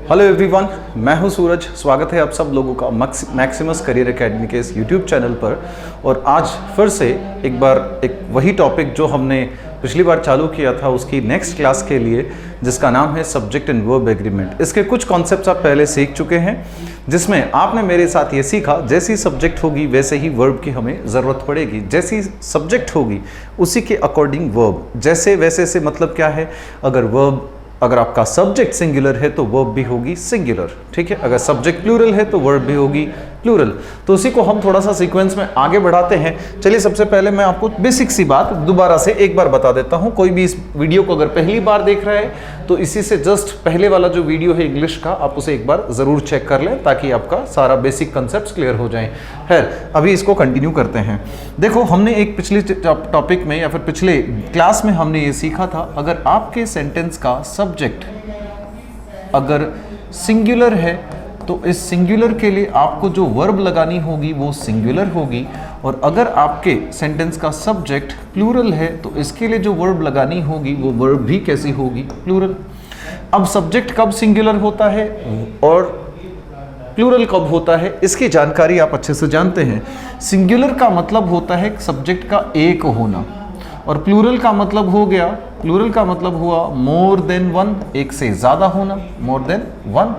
Hello everyone, मैं हूं सूरज। स्वागत है आप सब लोगों का मैक्सिमस करियर एकेडमी के इस यूट्यूब चैनल पर। और आज फिर से एक बार वही टॉपिक जो हमने पिछली बार चालू किया था उसकी नेक्स्ट क्लास के लिए, जिसका नाम है सब्जेक्ट एंड वर्ब एग्रीमेंट। इसके कुछ कॉन्सेप्ट्स आप पहले सीख चुके हैं, जिसमें आपने मेरे साथ ये सीखा जैसी सब्जेक्ट होगी वैसे ही वर्ब की हमें ज़रूरत पड़ेगी। जैसी सब्जेक्ट होगी उसी के अकॉर्डिंग वर्ब। जैसे वैसे से मतलब क्या है, अगर आपका सब्जेक्ट सिंगुलर है तो वर्ब भी होगी सिंगुलर, ठीक है। अगर सब्जेक्ट प्लूरल है तो वर्ब भी होगी प्लूरल। तो उसी को हम थोड़ा सा सीक्वेंस में आगे बढ़ाते हैं। चलिए, सबसे पहले मैं आपको बेसिक सी बात दोबारा से एक बार बता देता हूं। कोई भी इस वीडियो को अगर पहली बार देख रहा है तो इसी से जस्ट पहले वाला जो वीडियो है इंग्लिश का, आप उसे एक बार जरूर चेक कर लें ताकि आपका सारा बेसिक कंसेप्ट क्लियर हो जाए। खैर, अभी इसको कंटिन्यू करते हैं। देखो, हमने एक पिछले टॉपिक में या फिर पिछले क्लास में हमने ये सीखा था, अगर आपके सेंटेंस का सब्जेक्ट अगर सिंगुलर है तो इस सिंगुलर के लिए आपको जो वर्ब लगानी होगी वो सिंगुलर होगी, और अगर आपके सेंटेंस का सब्जेक्ट प्लूरल है तो इसके लिए जो वर्ब लगानी होगी वो वर्ब भी कैसी होगी, प्लूरल। अब सब्जेक्ट कब सिंगुलर होता है और प्लूरल कब होता है, इसकी जानकारी आप अच्छे से जानते हैं। सिंगुलर का मतलब होता है सब्जेक्ट का एक होना, और प्लूरल का मतलब हुआ मोर देन वन, एक से ज्यादा होना, मोर देन वन,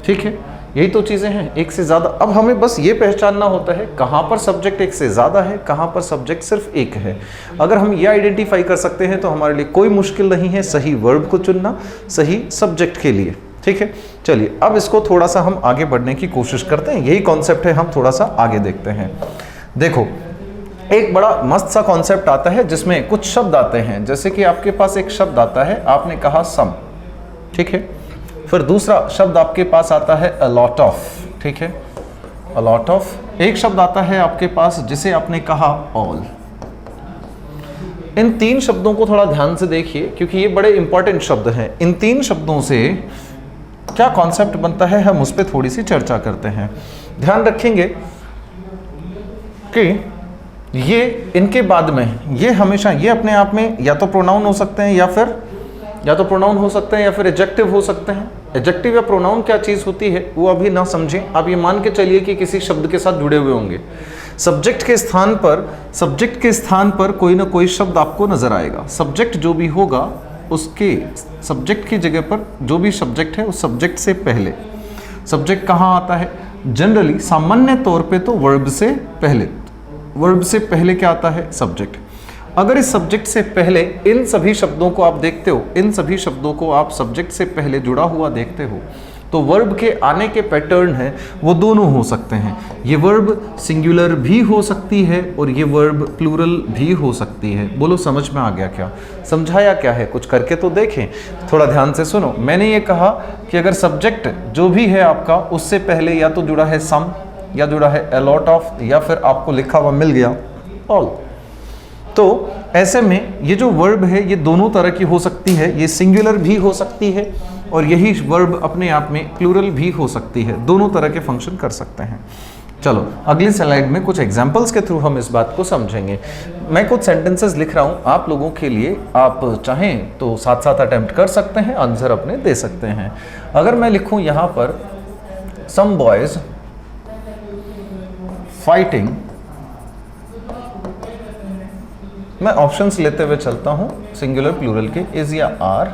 ठीक है। यही तो चीजें हैं, एक से ज्यादा। अब हमें बस ये पहचानना होता है कहां पर सब्जेक्ट एक से ज्यादा है, कहां पर सब्जेक्ट सिर्फ एक है। अगर हम ये आइडेंटिफाई कर सकते हैं तो हमारे लिए कोई मुश्किल नहीं है सही वर्ब को चुनना सही सब्जेक्ट के लिए, ठीक है। चलिए, अब इसको थोड़ा सा हम आगे बढ़ने की कोशिश करते हैं। यही कॉन्सेप्ट है, हम थोड़ा सा आगे देखते हैं। देखो, एक बड़ा मस्त सा कॉन्सेप्ट आता है जिसमें कुछ शब्द आते हैं। जैसे कि आपके पास एक शब्द आता है, आपने कहा सम, ठीक है। फिर दूसरा शब्द आपके पास आता है अ लॉट ऑफ, ठीक है, अ लॉट ऑफ। एक शब्द आता है आपके पास जिसे आपने कहा ऑल। इन तीन शब्दों को थोड़ा ध्यान से देखिए क्योंकि ये बड़े इंपॉर्टेंट शब्द हैं। इन तीन शब्दों से क्या कॉन्सेप्ट बनता है, हम उस पर थोड़ी सी चर्चा करते हैं। ध्यान रखेंगे कि ये इनके बाद में ये हमेशा ये अपने आप में या तो प्रोनाउन हो सकते हैं या फिर एडजेक्टिव हो सकते हैं। एडजेक्टिव या प्रोनाउन क्या चीज होती है वो अभी ना समझें। आप ये मान के चलिए कि किसी शब्द के साथ जुड़े हुए होंगे। सब्जेक्ट के स्थान पर कोई ना कोई शब्द आपको नजर आएगा। सब्जेक्ट जो भी होगा उसके सब्जेक्ट की जगह पर जो भी सब्जेक्ट है उस सब्जेक्ट से पहले सब्जेक्ट कहाँ आता है, जनरली सामान्य तौर पे तो वर्ब से पहले क्या आता है, सब्जेक्ट। अगर इस सब्जेक्ट से पहले इन सभी शब्दों को आप देखते हो, इन सभी शब्दों को आप सब्जेक्ट से पहले जुड़ा हुआ देखते हो, तो वर्ब के आने के पैटर्न है वो दोनों हो सकते हैं। ये वर्ब सिंगुलर भी हो सकती है और ये वर्ब प्लूरल भी हो सकती है। बोलो, समझ में आ गया क्या? समझाया क्या है, कुछ करके तो देखें। थोड़ा ध्यान से सुनो। मैंने ये कहा कि अगर सब्जेक्ट जो भी है आपका उससे पहले या तो जुड़ा है सम या जुड़ा है अ लॉट ऑफ या फिर आपको लिखा हुआ मिल गया ऑल, तो ऐसे में ये जो वर्ब है ये दोनों तरह की हो सकती है। ये सिंगुलर भी हो सकती है और यही वर्ब अपने आप में प्लूरल भी हो सकती है। दोनों तरह के फंक्शन कर सकते हैं। चलो, अगली स्लाइड में कुछ एग्जांपल्स के थ्रू हम इस बात को समझेंगे। मैं कुछ सेंटेंसेस लिख रहा हूं आप लोगों के लिए। आप चाहें तो साथ साथ अटेम्प्ट कर सकते हैं, आंसर अपने दे सकते हैं। अगर मैं लिखूं यहां पर सम बॉयज फाइटिंग, मैं ऑप्शंस लेते हुए चलता हूं सिंगुलर प्लूरल के, इज या आर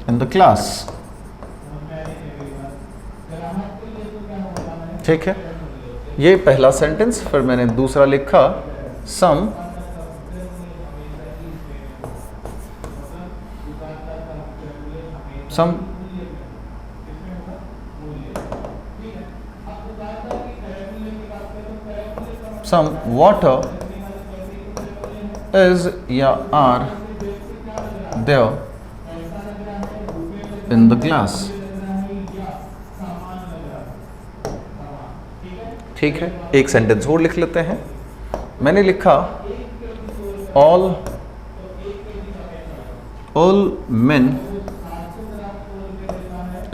इन द क्लास, ठीक है। ये पहला सेंटेंस। फिर मैंने दूसरा लिखा सम water is या are there in the glass, ठीक है। एक सेंटेंस और लिख लेते हैं। मैंने लिखा all men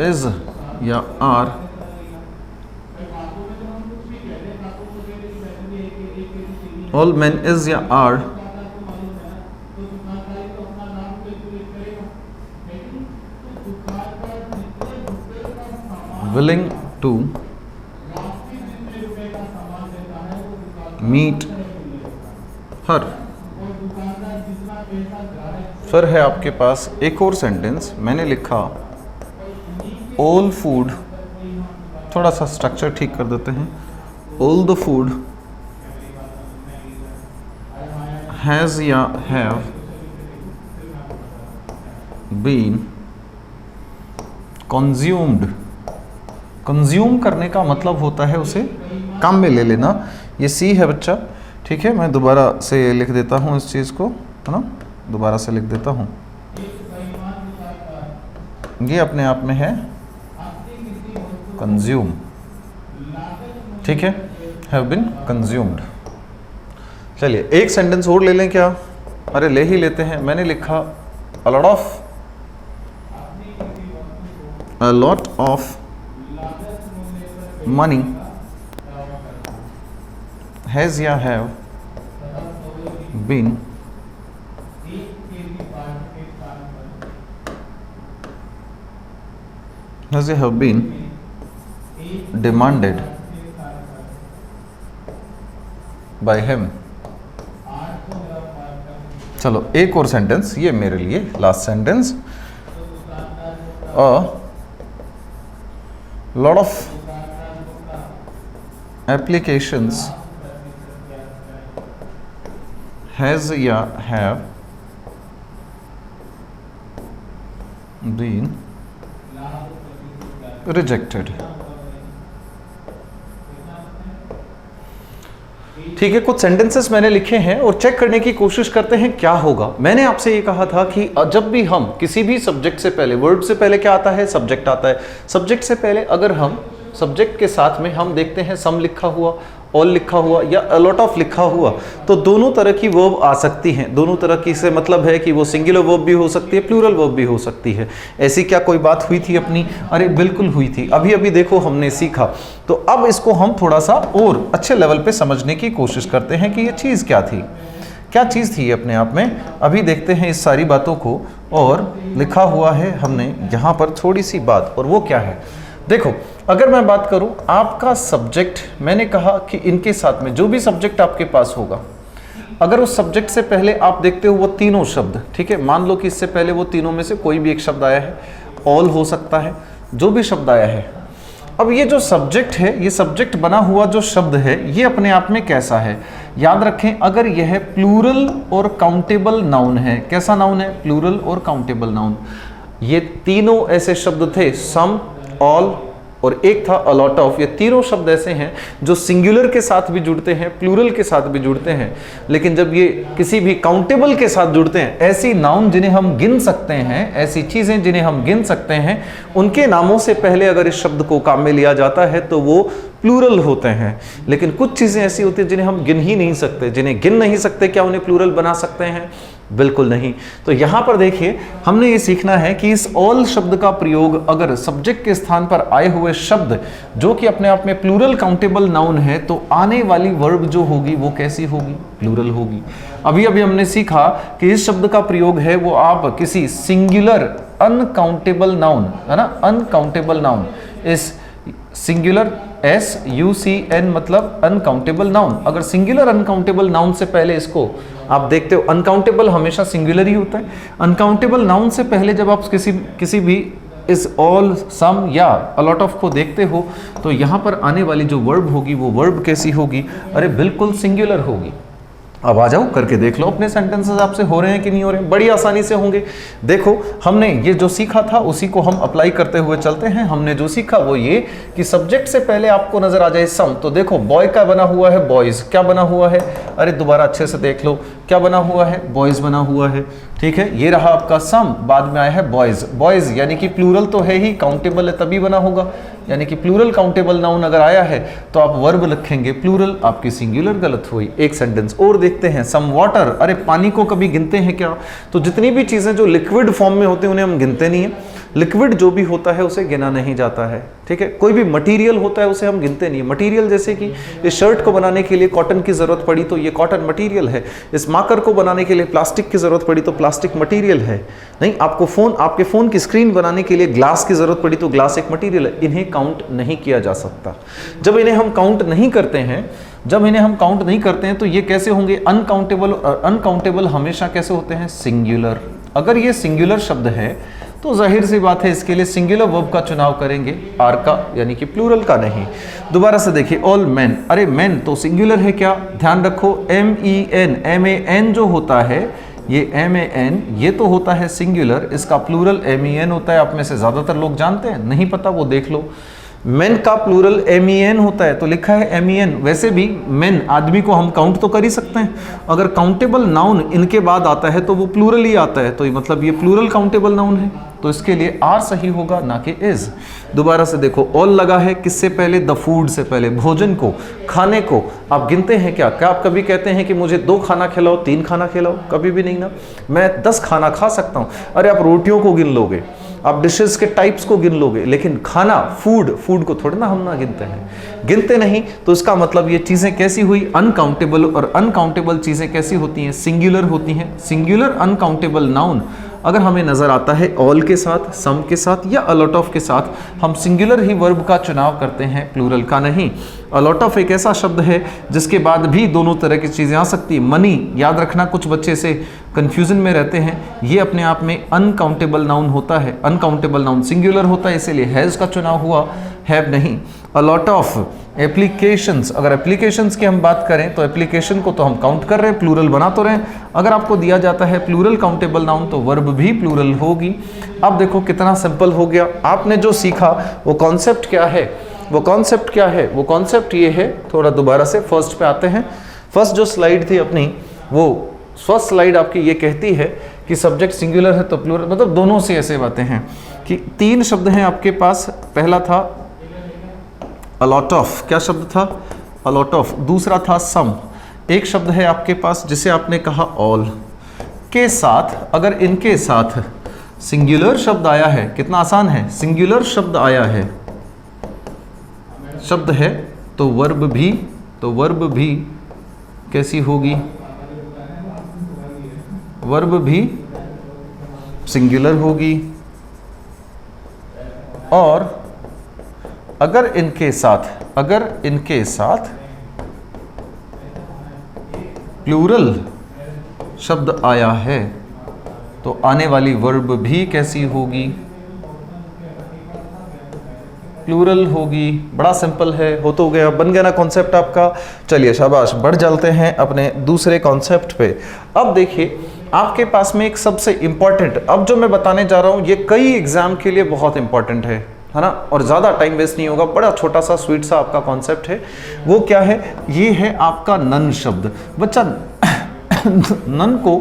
is या are all men is या are willing to meet her। फिर है आपके पास एक और सेंटेंस, मैंने लिखा all food, थोड़ा सा स्ट्रक्चर ठीक कर देते हैं, all the food has या have been consumed। कंज्यूम करने का मतलब होता है उसे काम में ले लेना। ये सी है बच्चा, ठीक है। मैं दोबारा से लिख देता हूँ इस चीज़ को, है ना, दोबारा से लिख देता हूँ। ये अपने आप में है कंज्यूम, ठीक है, हैव बीन कंज्यूम्ड। चलिए एक सेंटेंस और ले लें क्या? अरे ले ही लेते हैं। मैंने लिखा a lot of money has या have been demanded by him। चलो एक और सेंटेंस, ये मेरे लिए last sentence. A lot of applications has या have been rejected। ठीक है, कुछ सेंटेंसेस मैंने लिखे हैं और चेक करने की कोशिश करते हैं क्या होगा। मैंने आपसे ये कहा था कि जब भी हम किसी भी सब्जेक्ट से पहले, वर्ब से पहले क्या आता है? सब्जेक्ट आता है। सब्जेक्ट से पहले अगर हम सब्जेक्ट के साथ में हम देखते हैं सम लिखा हुआ, ऑल लिखा हुआ या अ लॉट ऑफ लिखा हुआ, तो दोनों तरह की वर्ब आ सकती हैं। दोनों तरह की से मतलब है कि वो सिंगुलर वर्ब भी हो सकती है, प्लूरल वर्ब भी हो सकती है। ऐसी क्या कोई बात हुई थी अपनी? अरे बिल्कुल हुई थी, अभी अभी देखो हमने सीखा। तो अब इसको हम थोड़ा सा और अच्छे लेवल पे समझने की कोशिश करते हैं कि ये चीज़ क्या थी, क्या चीज़ थी अपने आप में। अभी देखते हैं इस सारी बातों को, और लिखा हुआ है हमने यहाँ पर थोड़ी सी बात, और वो क्या है? देखो, अगर मैं बात करूं आपका सब्जेक्ट, मैंने कहा कि इनके साथ में जो भी सब्जेक्ट आपके पास होगा, अगर उस सब्जेक्ट से पहले आप देखते हो वो तीनों शब्द, ठीक है, मान लो कि इससे पहले वो तीनों में से कोई भी एक शब्द आया है, ऑल हो सकता है, जो भी शब्द आया है। अब ये जो सब्जेक्ट है, ये सब्जेक्ट बना हुआ जो शब्द है, ये अपने आप में कैसा है? याद रखें, अगर यह प्लूरल और काउंटेबल नाउन है, कैसा नाउन है? प्लूरल और काउंटेबल नाउन। ये तीनों ऐसे शब्द थे, सम, ऑल और एक था अ लॉट ऑफ। ये तीनों शब्द ऐसे हैं जो सिंगुलर के साथ भी जुड़ते हैं, प्लूरल के साथ भी जुड़ते हैं, लेकिन जब ये किसी भी काउंटेबल के साथ जुड़ते हैं, ऐसी नाउन जिन्हें हम गिन सकते हैं, ऐसी चीज़ें जिन्हें हम गिन सकते हैं, उनके नामों से पहले अगर इस शब्द को काम में लिया जाता है तो वो प्लूरल होते हैं। लेकिन कुछ चीज़ें ऐसी होती हैं जिन्हें हम गिन ही नहीं सकते, जिन्हें गिन नहीं सकते, क्या उन्हें प्लूरल बना सकते हैं? बिल्कुल नहीं। तो यहाँ पर देखिए, हमने ये सीखना है कि इस ऑल शब्द का प्रयोग अगर सब्जेक्ट के स्थान पर आए हुए शब्द जो कि अपने आप में प्लूरल काउंटेबल नाउन है, तो आने वाली वर्ब जो होगी वो कैसी होगी? प्लूरल होगी। अभी अभी हमने सीखा कि इस शब्द का प्रयोग है वो आप किसी सिंगुलर अनकाउंटेबल नाउन, है ना, अनकाउंटेबल नाउन, इस सिंगुलर SUCN मतलब अनकाउंटेबल नाउन। अगर सिंगुलर अनकाउंटेबल नाउन से पहले इसको आप देखते हो, अनकाउंटेबल हमेशा सिंगुलर ही होता है। अनकाउंटेबल नाउन से पहले जब आप किसी भी इस ऑल, सम या अ लॉट ऑफ को देखते हो, तो यहाँ पर आने वाली जो वर्ब होगी वो वर्ब कैसी होगी? अरे बिल्कुल सिंगुलर होगी। अब आ जाओ, करके देख लो अपने सेंटेंसेस आपसे हो रहे हैं कि नहीं हो रहे हैं। बड़ी आसानी से होंगे। देखो, हमने ये जो सीखा था उसी को हम अप्लाई करते हुए चलते हैं। हमने जो सीखा वो ये कि सब्जेक्ट से पहले आपको नजर आ जाए सम, तो देखो बॉय का बना हुआ है बॉयज, क्या बना हुआ है? अरे दोबारा अच्छे से देख लो, क्या बना हुआ है? बॉयज बना हुआ है, ठीक है। ये रहा आपका सम, बाद में आया है बॉयज। बॉयज यानी कि प्लूरल तो है ही, काउंटेबल है तभी बना होगा, यानी कि प्लूरल काउंटेबल नाउन अगर आया है तो आप वर्ब लिखेंगे प्लूरल, आपकी सिंगुलर गलत हुई। एक सेंटेंस और देखते हैं, सम वाटर। अरे पानी को कभी गिनते हैं क्या? तो जितनी भी चीज़ें जो लिक्विड फॉर्म में होती हैं उन्हें हम गिनते नहीं हैं, लिक्विड जो भी होता है उसे गिना नहीं जाता है, ठीक है। कोई भी मटेरियल होता है उसे हम गिनते नहीं है। मटेरियल जैसे कि इस शर्ट को बनाने के लिए कॉटन की ज़रूरत पड़ी तो ये कॉटन मटेरियल है, इस मार्कर को बनाने के लिए प्लास्टिक की ज़रूरत पड़ी तो प्लास्टिक मटेरियल है। नहीं, आपके फ़ोन की स्क्रीन बनाने के लिए ग्लास की ज़रूरत पड़ी तो ग्लास एक मटेरियल है। इन्हें काउंट नहीं किया जा सकता। जब इन्हें हम काउंट नहीं करते हैं तो ये कैसे होंगे? अनकाउंटेबल। और अनकाउंटेबल हमेशा कैसे होते हैं? सिंगुलर। अगर ये सिंगुलर शब्द है तो जाहिर सी बात है इसके लिए सिंगुलर वर्ब का चुनाव करेंगे, आर का, यानी कि प्लूरल का नहीं। दोबारा से देखिए, ऑल मैन। अरे मैन तो सिंगुलर है क्या? ध्यान रखो, MEN, MAN जो होता है, ये MAN ये तो होता है सिंगुलर, इसका प्लूरल MEN होता है। आप में से ज़्यादातर लोग जानते हैं, नहीं पता वो देख लो। मेन का प्लूरल MEN होता है तो लिखा है MEN। वैसे भी मेन आदमी को हम काउंट तो कर ही सकते हैं। अगर काउंटेबल नाउन इनके बाद आता है तो वो प्लूरल ही आता है, तो मतलब ये प्लूरल काउंटेबल नाउन है, तो इसके लिए आर सही होगा, ना कि इज। दोबारा से देखो, ऑल लगा है किससे पहले? द फूड से पहले, भोजन को, खाने को। आप गिनते हैं क्या? क्या आप कभी कहते हैं कि मुझे 2 खाना खिलाओ, 3 खाना खिलाओ? कभी भी नहीं ना। मैं 10 खाना खा सकता हूँ। अरे आप रोटियों को गिन लोगे, आप डिशेस के टाइप्स को गिन लोगे, लेकिन खाना, फूड को थोड़ा ना हम ना गिनते नहीं। तो इसका मतलब ये चीज़ें कैसी हुई? अनकाउंटेबल। और अनकाउंटेबल चीज़ें कैसी होती हैं? सिंगुलर होती हैं। सिंगुलर अनकाउंटेबल नाउन अगर हमें नज़र आता है ऑल के साथ, सम के साथ या अलॉट ऑफ के साथ, हम सिंगुलर ही वर्ब का चुनाव करते हैं, प्लूरल का नहीं। अलॉट ऑफ एक ऐसा शब्द है जिसके बाद भी दोनों तरह की चीज़ें आ सकती है। मनी, याद रखना, कुछ बच्चे से कंफ्यूजन में रहते हैं, ये अपने आप में अनकाउंटेबल नाउन होता है। अनकाउंटेबल नाउन सिंगुलर होता है, इसीलिए हैज़ का चुनाव हुआ, हैव नहीं। अलॉट ऑफ एप्लीकेशंस, अगर एप्लीकेशंस की हम बात करें तो एप्लीकेशन को तो हम काउंट कर रहे हैं, प्लूरल बना तो रहे हैं। अगर आपको दिया जाता है प्लूरल काउंटेबल नाउन तो वर्ब भी प्लूरल होगी। अब देखो कितना सिंपल हो गया। आपने जो सीखा वो कॉन्सेप्ट क्या है? वो कॉन्सेप्ट ये है, थोड़ा दोबारा से फर्स्ट पे आते हैं। फर्स्ट जो स्लाइड थी अपनी, वो फर्स्ट स्लाइड आपकी ये कहती है कि सब्जेक्ट सिंगुलर है तो प्लूरल, मतलब दोनों से ऐसे बातें हैं कि 3 शब्द हैं आपके पास। पहला था अलॉट ऑफ, क्या शब्द था? A lot of. दूसरा था सम। एक शब्द है आपके पास जिसे आपने कहा ऑल के साथ। अगर इनके साथ सिंगुलर शब्द आया है, कितना आसान है, सिंगुलर शब्द आया है, शब्द है, तो वर्ब भी कैसी होगी? वर्ब भी सिंगुलर होगी। और अगर इनके साथ प्लूरल शब्द आया है तो आने वाली वर्ब भी कैसी होगी? प्लूरल होगी। बड़ा सिंपल है, हो तो गया, बन गया ना कॉन्सेप्ट आपका। चलिए शाबाश, बढ़ चलते हैं अपने दूसरे कॉन्सेप्ट पे। अब देखिए आपके पास में एक सबसे इंपॉर्टेंट, अब जो मैं बताने जा रहा हूं ये कई एग्जाम के लिए बहुत इंपॉर्टेंट है ना, और ज़्यादा टाइम वेस्ट नहीं होगा। बड़ा छोटा सा स्वीट सा आपका कॉन्सेप्ट है। वो क्या है? ये है आपका नन शब्द। बच्चा नन को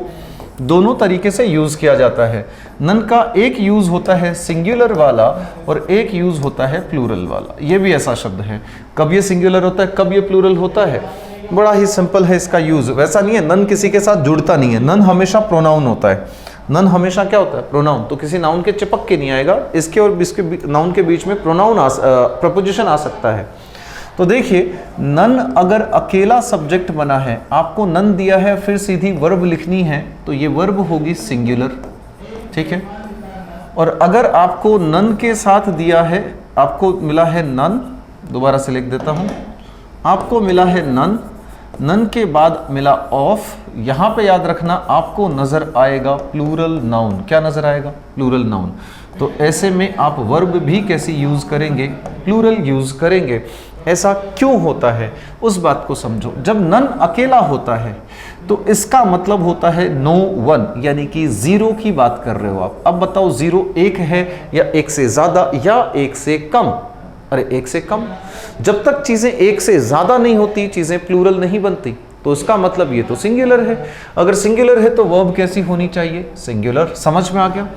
दोनों तरीके से यूज़ किया जाता है। नन का एक यूज़ होता है सिंगुलर वाला और एक यूज़ होता है प्लूरल वाला। ये भी ऐसा शब्द है, कब ये सिंगुलर होता है, कब ये प्लूरल होता है। बड़ा ही सिंपल है इसका यूज़। वैसा नहीं है, नन किसी के साथ जुड़ता नहीं है। नन हमेशा प्रोनाउन होता है। नन हमेशा क्या होता है? प्रोनाउन। तो किसी नाउन के चिपक के नहीं आएगा, इसके और इसके नाउन के बीच में प्रोनाउन प्रपोजिशन आ सकता है। तो देखिए, नन अगर अकेला सब्जेक्ट बना है, आपको नन दिया है, फिर सीधी वर्ब लिखनी है, तो ये वर्ब होगी सिंगुलर, ठीक है। और अगर आपको नन के साथ दिया है, आपको मिला है नन, दोबारा से लिख देता हूं, आपको मिला है नन, नन के बाद मिला ऑफ, यहां पे याद रखना आपको नजर आएगा प्लूरल नाउन। क्या नजर आएगा? Plural noun. तो ऐसे में आप वर्ब भी कैसी यूज करेंगे? प्लूरल यूज करेंगे। ऐसा क्यों होता है उस बात को समझो। जब नन अकेला होता है तो इसका मतलब होता है नो वन, यानी कि जीरो की बात कर रहे हो आप। अब बताओ, जीरो एक है या एक से ज्यादा या एक से कम? अरे एक से कम। जब तक चीजें एक से ज्यादा नहीं होती, चीजें प्लूरल नहीं बनती। तो इसका मतलब ये तो सिंगुलर है। अगर सिंगुलर है तो वर्ब कैसी होनी चाहिए? सिंगुलर। समझ में आ गया?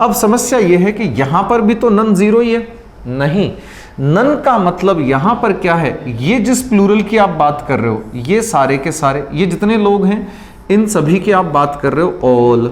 अब समस्या ये है कि यहां पर भी तो नन जीरो ही है। नहीं, नन का मतलब यहां पर क्या है? ये जिस प्लूरल की आप बात कर रहे हो, ये सारे के सारे, ये जितने लोग हैं, इन सभी की आप बात कर रहे हो ऑल,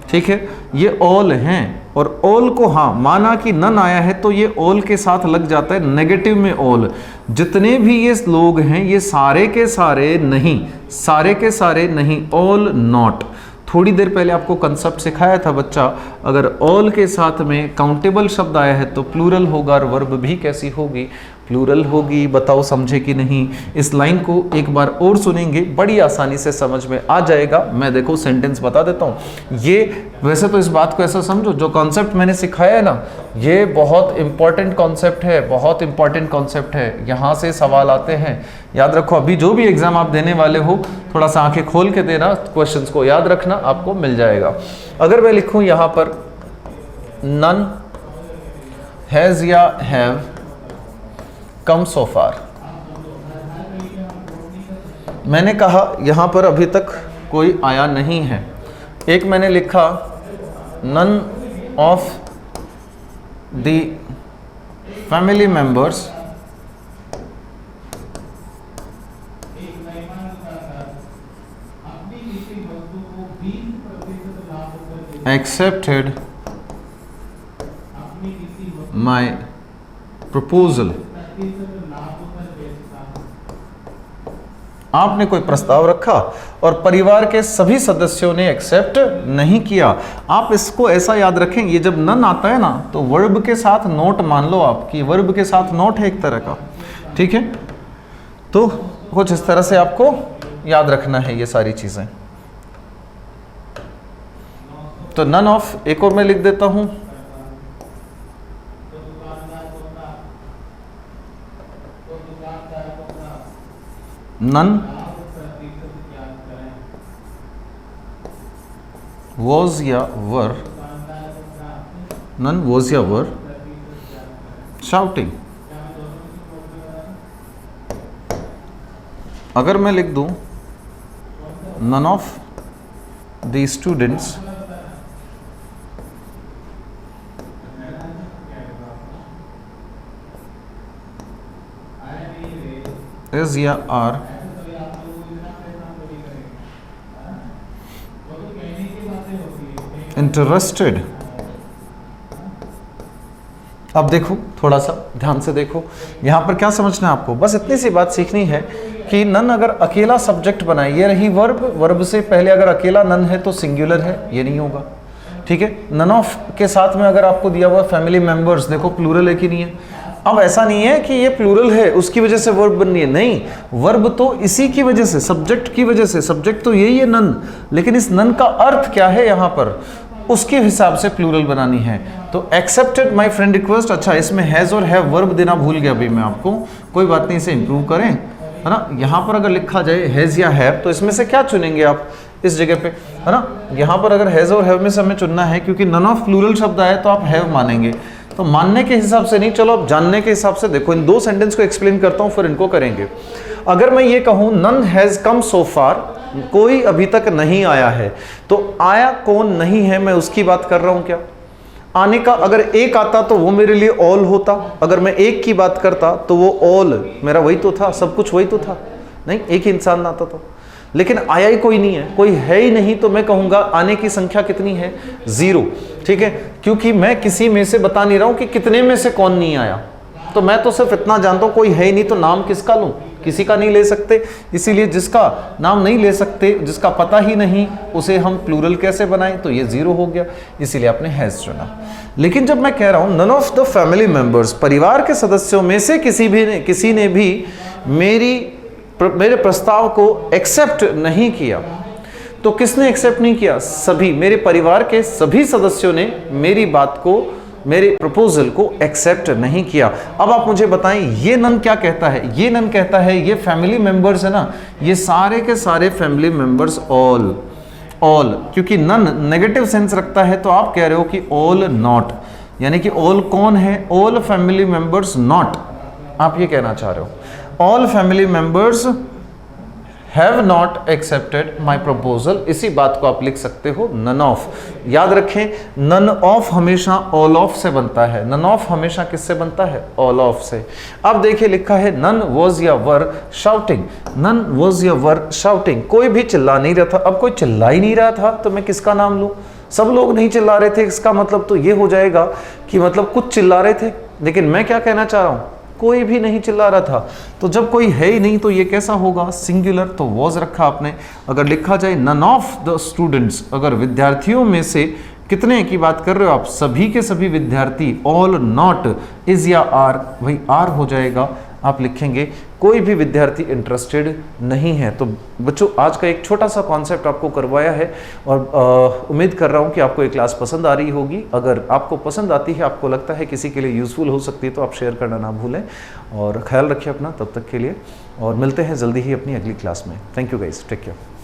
ठीक है। ये ऑल हैं और ऑल को हाँ माना कि नन आया है तो ये ऑल के साथ लग जाता है नेगेटिव में ऑल। जितने भी ये लोग हैं ये सारे के सारे नहीं, सारे के सारे नहीं, ऑल नॉट। थोड़ी देर पहले आपको कंसेप्ट सिखाया था बच्चा, अगर ऑल के साथ में काउंटेबल शब्द आया है तो प्लूरल होगा और वर्ब भी कैसी होगी, प्लूरल होगी। बताओ समझे कि नहीं? इस लाइन को एक बार और सुनेंगे, बड़ी आसानी से समझ में आ जाएगा। मैं देखो सेंटेंस बता देता हूँ। ये वैसे तो इस बात को ऐसा समझो, जो कॉन्सेप्ट मैंने सिखाया है ना, ये बहुत इंपॉर्टेंट कॉन्सेप्ट है, बहुत इंपॉर्टेंट कॉन्सेप्ट है। यहाँ से सवाल आते हैं, याद रखो। अभी जो भी एग्जाम आप देने वाले हो थोड़ा सा आंखें खोल के देना, क्वेश्चंस को याद रखना, आपको मिल जाएगा। अगर मैं लिखूं यहाँ पर नन हैज या हैव कम सो फार, मैंने कहा यहां पर अभी तक कोई आया नहीं है। एक मैंने लिखा none of the family members accepted my proposal। आपने कोई प्रस्ताव रखा और परिवार के सभी सदस्यों ने एक्सेप्ट नहीं किया। आप इसको ऐसा याद रखें, ये जब नन आता है ना तो वर्ब के साथ नोट मान लो आप कि वर्ब के साथ नोट है एक तरह का, ठीक है। तो कुछ इस तरह से आपको याद रखना है ये सारी चीजें। तो नन ऑफ, एक और मैं लिख देता हूं, नन वॉज या वर, नन वॉज या वर शाउटिंग। अगर मैं लिख दूं none of the students is या are interested। अब देखो थोड़ा सा ध्यान से देखो, यहां पर क्या समझना है आपको, बस इतनी सी बात सीखनी है कि नन अगर अकेला सब्जेक्ट बनाए, ये रही वर्ब, वर्ब से पहले अगर अकेला नन है तो सिंगुलर है, ये नहीं होगा, ठीक है। नन ऑफ के साथ में अगर आपको दिया हुआ फैमिली मेंबर्स, देखो प्लूरल है कि नहीं है। अब ऐसा नहीं है कि ये प्लूरल है उसकी वजह से वर्ब बन रही है, नहीं, वर्ब तो इसी की वजह से, सब्जेक्ट की वजह से, सब्जेक्ट तो यही है नन, लेकिन इस नन का अर्थ क्या है यहाँ पर, उसके हिसाब से प्लूरल बनानी है। तो एक्सेप्टेड माय फ्रेंड रिक्वेस्ट, अच्छा इसमें हैज और हैव वर्ब देना भूल गया अभी मैं आपको, कोई बात नहीं, इसे इंप्रूव करें, है ना। यहाँ पर अगर लिखा जाए हैज या हैव तो इसमें से क्या चुनेंगे आप इस जगह पे, है ना। यहाँ पर अगर हैज और हैव में से हमें चुनना है, क्योंकि नन ऑफ प्लूरल शब्द आए तो आप हैव मानेंगे, तो मानने के हिसाब से नहीं, चलो अब जानने के हिसाब से देखो। इन दो सेंटेंस को एक्सप्लेन करता हूं फिर इनको करेंगे। अगर मैं ये कहूं नन हैज कम सो फार, कोई अभी तक नहीं आया है, तो आया कौन नहीं है मैं उसकी बात कर रहा हूं क्या। आने का अगर एक आता तो वो मेरे लिए ऑल होता, अगर मैं एक की बात करता तो वो ऑल मेरा वही तो था, सब कुछ वही तो था, नहीं एक ही इंसान आता तो। लेकिन आया ही कोई नहीं है, कोई है ही नहीं, तो मैं कहूंगा आने की संख्या कितनी है, 0, ठीक है। क्योंकि मैं किसी में से बता नहीं रहा हूं कि कितने में से कौन नहीं आया, तो मैं तो सिर्फ इतना जानता हूं कोई है ही नहीं, तो नाम किसका लूं, किसी का नहीं ले सकते। इसीलिए जिसका नाम नहीं ले सकते, जिसका पता ही नहीं, उसे हम प्लूरल कैसे बनाएं, तो ये 0 हो गया, इसीलिए आपने हैज चुना। लेकिन जब मैं कह रहा हूं none of the family members, परिवार के सदस्यों में से किसी ने भी मेरे प्रस्ताव को एक्सेप्ट नहीं किया, तो किसने एक्सेप्ट नहीं किया, सभी, मेरे परिवार के सभी सदस्यों ने मेरी बात को, मेरे प्रपोजल को एक्सेप्ट नहीं किया। अब आप मुझे बताएं ये नन क्या कहता है, ये नन कहता है ये फैमिली मेंबर्स है ना, ये सारे के सारे फैमिली मेंबर्स, ऑल, क्योंकि नन नेगेटिव सेंस रखता है, तो आप कह रहे हो कि ऑल नॉट, यानी कि ऑल कौन है, ऑल फैमिली मेंबर्स नॉट, आप ये कहना चाह रहे हो all family members have not accepted my proposal. इसी बात को आप लिख सकते हो नन ऑफ। याद रखें नन ऑफ हमेशा ऑल ऑफ से बनता है, नन ऑफ हमेशा किससे बनता है, ऑल ऑफ से। अब देखिए लिखा है नन वॉज या वर शाउटिंग, नन वॉज या वर शाउटिंग, कोई भी चिल्ला नहीं रहा था। अब कोई चिल्ला ही नहीं रहा था तो मैं किसका नाम लूं, सब लोग नहीं चिल्ला रहे थे, इसका मतलब तो ये हो जाएगा कि मतलब कुछ चिल्ला रहे थे। लेकिन मैं क्या कहना चाह रहा हूँ, कोई भी नहीं चिल्ला रहा था। तो जब कोई है ही नहीं तो ये कैसा होगा, सिंगुलर तो वॉज रखा आपने। अगर लिखा जाए नन ऑफ द स्टूडेंट्स, अगर विद्यार्थियों में से कितने की बात कर रहे हो आप, सभी के सभी विद्यार्थी, ऑल नॉट, इज या आर, वही आर हो जाएगा। आप लिखेंगे कोई भी विद्यार्थी इंटरेस्टेड नहीं है। तो बच्चों आज का एक छोटा सा कॉन्सेप्ट आपको करवाया है और उम्मीद कर रहा हूँ कि आपको ये क्लास पसंद आ रही होगी। अगर आपको पसंद आती है, आपको लगता है किसी के लिए यूज़फुल हो सकती है, तो आप शेयर करना ना भूलें और ख्याल रखिए अपना तब तक के लिए, और मिलते हैं जल्दी ही अपनी अगली क्लास में। Thank you guys, take care.